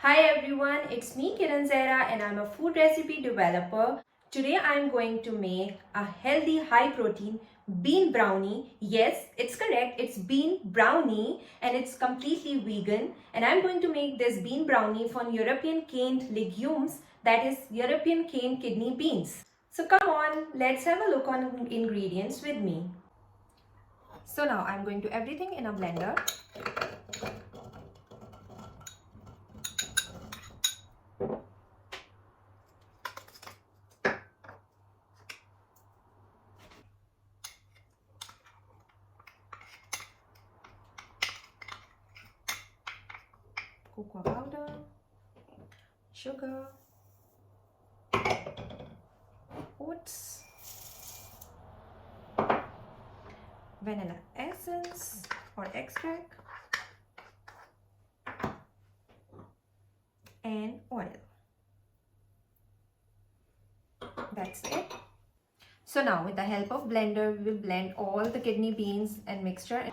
Hi everyone, it's me Kiran Zehra and I'm a food recipe developer. Today I'm going to make a healthy high protein bean brownie. Yes, it's correct, it's bean brownie and it's completely vegan. And I'm going to make this bean brownie from European canned legumes, that is European canned kidney beans. So come on, let's have a look on ingredients with me. So now I'm going to everything in a blender. Cocoa powder, sugar, oats, vanilla essence or extract, and oil. That's it. So now with the help of blender, we will blend all the kidney beans and mixture.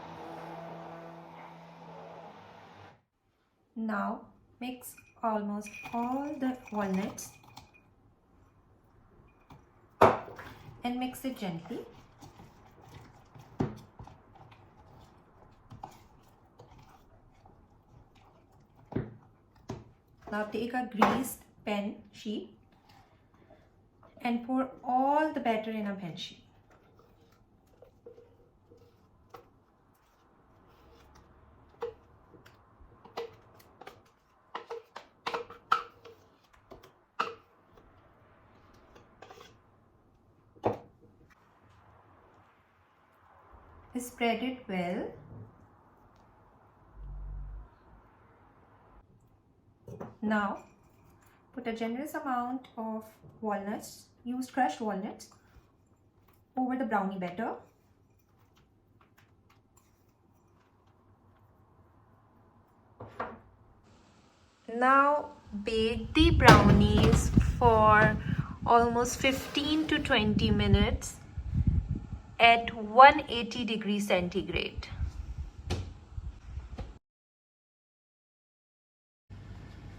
Now mix almost all the walnuts and mix it gently. Now take a greased pan sheet and pour all the batter in a pan sheet. Spread it well. Now put a generous amount of walnuts, use crushed walnuts, over the brownie batter. Now bake the brownies for almost 15 to 20 minutes at 180 degrees centigrade.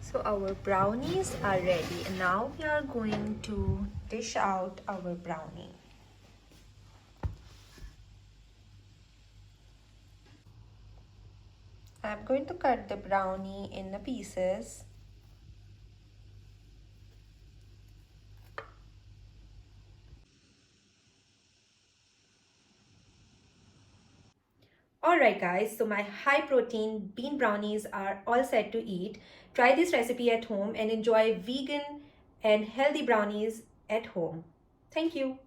So our brownies are ready and now we are going to dish out our brownie. I'm going to cut the brownie in the pieces. Alright guys, so my high protein bean brownies are all set to eat. Try this recipe at home and enjoy vegan and healthy brownies at home. Thank you.